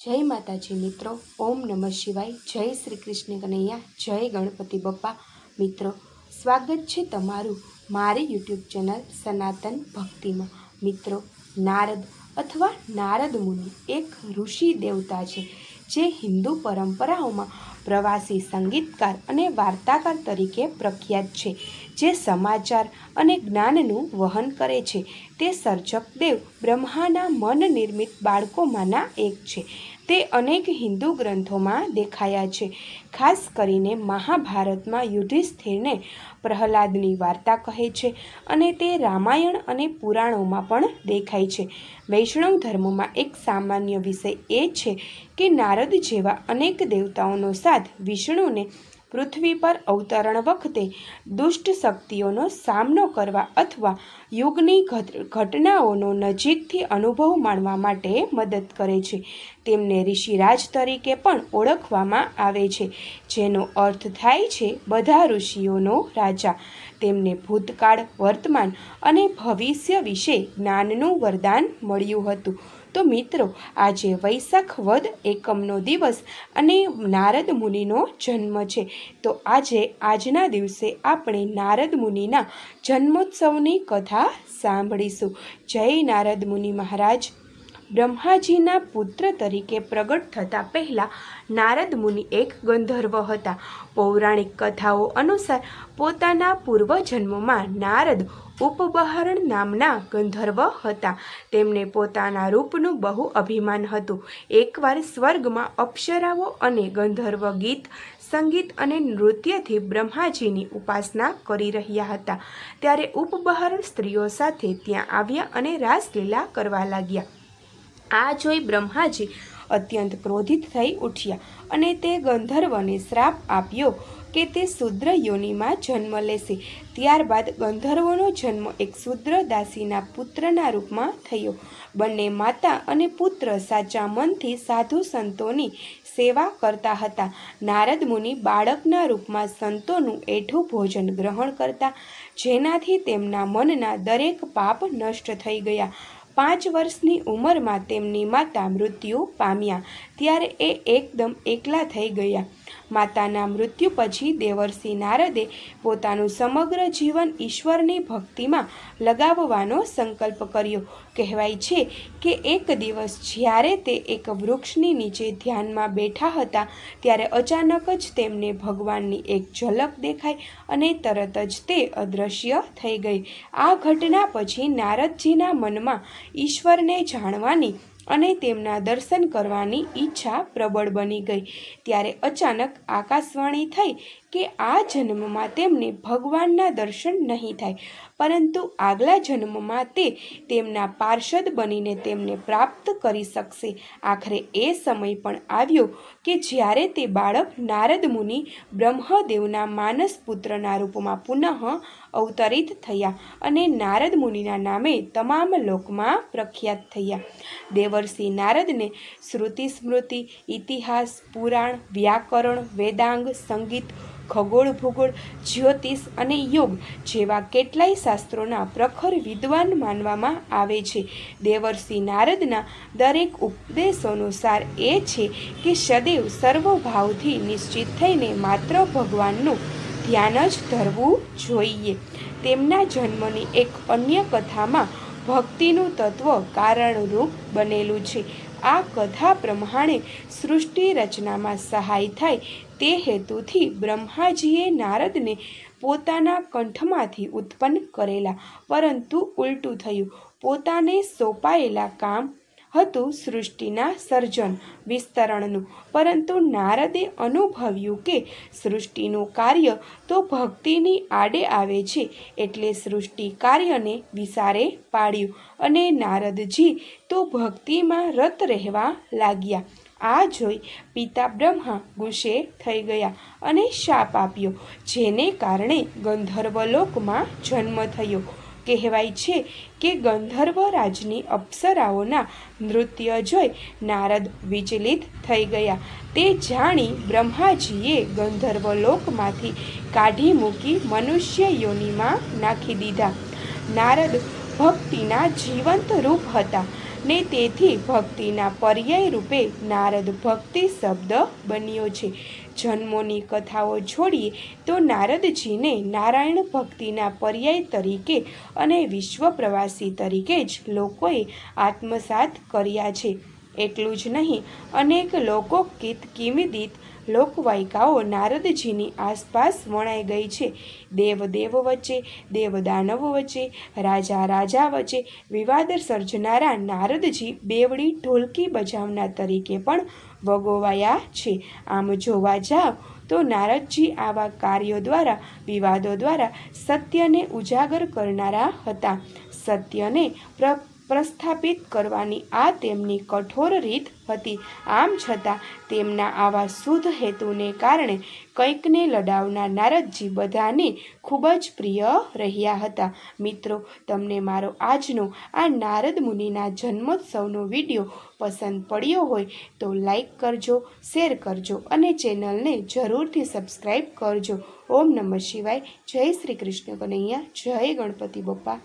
જય માતાજી મિત્રો, ઓમ નમઃ શિવાય, જય શ્રી કૃષ્ણ કનૈયા, જય ગણપતિ બપ્પા. મિત્રો, સ્વાગત છે તમારું મારી યુટ્યુબ ચેનલ સનાતન ભક્તિમાં. મિત્રો, નારદ અથવા નારદ મુનિ એક ઋષિ દેવતા છે જે હિન્દુ પરંપરાઓમાં પ્રવાસી સંગીતકાર અને વાર્તાકાર તરીકે પ્રખ્યાત છે, જે સમાચાર અને જ્ઞાનનું વહન કરે છે. તે સર્જક દેવ બ્રહ્માના મન નિર્મિત બાળકોમાંના એક છે. તે અનેક હિન્દુ ગ્રંથોમાં દેખાયા છે. ખાસ કરીને મહાભારતમાં યુધિષ્ઠિરને પ્રહલાદની વાર્તા કહે છે અને તે રામાયણ અને પુરાણોમાં પણ દેખાય છે. વૈષ્ણવ ધર્મમાં એક સામાન્ય વિષય એ છે કે નારદ જેવા અનેક દેવતાઓનો સાથ વિષ્ણુને પૃથ્વી પર અવતરણ વખતે દુષ્ટ શક્તિઓનો સામનો કરવા અથવા યુગની ઘટનાઓનો નજીકથી અનુભવ માણવા માટે મદદ કરે છે. તેમને ઋષિરાજ તરીકે પણ ઓળખવામાં આવે છે, જેનો અર્થ થાય છે બધા ઋષિઓનો રાજા. તેમને ભૂતકાળ, વર્તમાન અને ભવિષ્ય વિશે જ્ઞાનનું વરદાન મળ્યું હતું. તો મિત્રો, આજે વૈશાખ વદ એકમનો દિવસ અને નારદ મુનિનો જન્મ છે. તો આજના દિવસે આપણે નારદ મુનિના જન્મોત્સવની કથા સાંભળીશું. જય નારદ મુનિ મહારાજ. બ્રહ્માજીના પુત્ર તરીકે પ્રગટ થતાં પહેલાં નારદ મુનિ એક ગંધર્વ હતા. પૌરાણિક કથાઓ અનુસાર પોતાના પૂર્વજન્મમાં નારદ ઉપબહરણ નામના ગંધર્વ હતા. તેમને પોતાના રૂપનું બહુ અભિમાન હતું. એકવાર સ્વર્ગમાં અપ્સરાઓ અને ગંધર્વ ગીત, સંગીત અને નૃત્યથી બ્રહ્માજીની ઉપાસના કરી રહ્યા હતા. ત્યારે ઉપબહરણ સ્ત્રીઓ સાથે ત્યાં આવ્યા અને રાસલીલા કરવા લાગ્યા. આ જોઈ બ્રહ્માજી અત્યંત ક્રોધિત થઈ ઉઠ્યા અને તે ગંધર્વને શ્રાપ આપ્યો કે તે શૂદ્ર યોનિમાં જન્મ લેશે. ત્યારબાદ ગંધર્વનો જન્મ એક શૂદ્ર દાસીના પુત્રના રૂપમાં થયો. બંને માતા અને પુત્ર સાચા મનથી સાધુ સંતોની સેવા કરતા હતા. નારદ મુનિ બાળકના રૂપમાં સંતોનું એઠું ભોજન ગ્રહણ કરતા, જેનાથી તેમના મનના દરેક પાપ નષ્ટ થઈ ગયા. 5 વર્ષની ઉંમરમાં તેમની માતા મૃત્યુ પામ્યા. ત્યારે એ એકદમ એકલા થઈ ગયા. માતાના મૃત્યુ પછી દેવર્ષિ નારદે પોતાનું સમગ્ર જીવન ઈશ્વરની ભક્તિમાં લગાવવાનો સંકલ્પ કર્યો. કહેવાય છે કે એક દિવસ જ્યારે તે એક વૃક્ષની નીચે ધ્યાનમાં બેઠા હતા, ત્યારે અચાનક જ તેમને ભગવાનની એક ઝલક દેખાઈ અને તરત જ તે અદૃશ્ય થઈ ગઈ. આ ઘટના પછી નારદજીના મનમાં ઈશ્વરને જાણવાની અને તેમના દર્શન કરવાની ઈચ્છા પ્રબળ બની ગઈ. ત્યારે અચાનક આકાશવાણી થઈ કે આ જન્મમાં તેમને ભગવાનના દર્શન નહીં થાય, પરંતુ આગલા જન્મમાં તે તેમના પાર્ષદ બનીને તેમને પ્રાપ્ત કરી શકશે. આખરે એ સમય પણ આવ્યો કે જ્યારે તે બાળક નારદ મુનિ બ્રહ્મદેવના માનસ પુત્રના રૂપમાં પુનઃ અવતરિત થયા અને નારદ મુનિના નામે તમામ લોકમાં પ્રખ્યાત થયા. દેવર્ષિ નારદને શ્રુતિ સ્મૃતિ, ઇતિહાસ, પુરાણ, વ્યાકરણ, વેદાંગ, સંગીત, ખગોળ ભૂગોળ, જ્યોતિષ અને યોગ જેવા કેટલાય શાસ્ત્રોના પ્રખર વિદ્વાન માનવામાં આવે છે. દેવર્ષિ નારદના દરેક ઉપદેશોનો સાર એ છે કે સદૈવ સર્વભાવથી નિશ્ચિત થઈને માત્ર ભગવાનનું ધ્યાન જ ધરવું જોઈએ. તેમના જન્મની એક અન્ય કથામાં ભક્તિનું તત્વ કારણરૂપ બનેલું છે. આ કથા પ્રમાણે સૃષ્ટિ રચનામાં સહાય થાય તે હેતુથી બ્રહ્માજીએ નારદને પોતાના કંઠમાંથી ઉત્પન્ન કરેલા, પરંતુ ઉલટું થયું. પોતાને સોંપાયેલા કામ હતું સૃષ્ટિના સર્જન વિસ્તરણનું, પરંતુ નારદે અનુભવ્યું કે સૃષ્ટિનું કાર્ય તો ભક્તિની આડે આવે છે, એટલે સૃષ્ટિ કાર્યને વિસારે પાડ્યું અને નારદજી તો ભક્તિમાં રત રહેવા લાગ્યા. આ જોઈ પિતા બ્રહ્મા ગુસ્સે થઈ ગયા અને શાપ આપ્યો, જેને કારણે ગંધર્વલોકમાં જન્મ થયો. કહેવાય છે કે ગંધર્વ રાજની અપ્સરાઓના નૃત્ય જોઈ નારદ વિચલિત થઈ ગયા. તે જાણી બ્રહ્માજીએ ગંધર્વલોકમાંથી કાઢી મૂકી મનુષ્ય યોનિમાં નાખી દીધા. નારદ ભક્તિના જીવંત રૂપ હતા. ને તેથી ભક્તિના પર્યાય રૂપે નારદ ભક્તિ શબ્દ બન્યો છે. જન્મોની કથાઓ છોડીએ તો નારદજીને નારાયણ ભક્તિના પર્યાય તરીકે અને વિશ્વ પ્રવાસી તરીકે જ લોકોએ આત્મસાત કર્યા છે. એટલું જ નહીં, અનેક લોકોગીત કિંવદંત લોકવાયકાઓ નારદજીની આસપાસ વણાઈ ગઈ છે. દેવ વચ્ચે, દેવદાનવ વચ્ચે, રાજા વચ્ચે વિવાદ સર્જનારા નારદજી બેવડી ઢોલકી બજાવનાર તરીકે પણ વગોવાયા છે. આમ જોવા જાવ તો નારદજી આવા કાર્યો દ્વારા, વિવાદો દ્વારા સત્યને ઉજાગર કરનારા હતા. સત્યને પ્રસ્થાપિત કરવાની આ તેમની કઠોર રીત હતી. આમ છતાં તેમના આવા શુદ્ધ હેતુને કારણે કંઈકને લડાવનાર નારદજી બધાને ખૂબ જ પ્રિય રહ્યા હતા. મિત્રો, તમને મારો આજનો આ નારદ મુનિના જન્મોત્સવનો વિડીયો પસંદ પડ્યો હોય તો લાઈક કરજો, શેર કરજો અને ચેનલને જરૂરથી સબસ્ક્રાઈબ કરજો. ઓમ નમઃ શિવાય. જય શ્રી કૃષ્ણ કનૈયા. જય ગણપતિ બપ્પા.